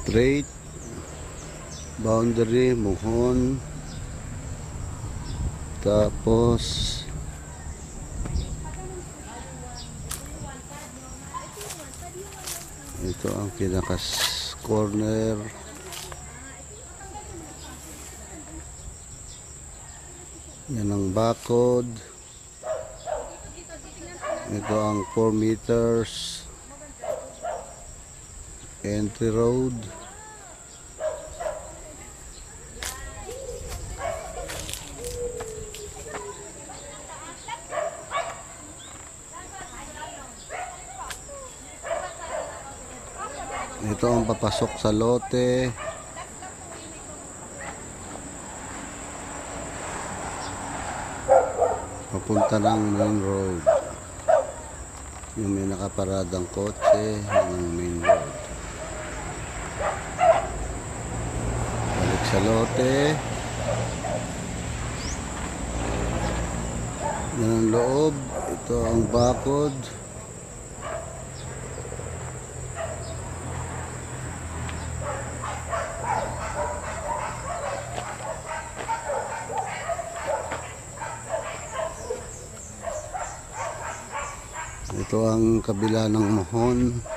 Straight boundary, muhon. Tapos ito ang pinakas corner. Yan ang bakod. Ito ang 4 meters entry road. Ito ang papasok sa lote. Papunta ng main road. Yung may nakaparadang kotse ng main road. Balik sa lote. Yan ang loob. Ito ang bakod. Ito ang kabila ng muhon.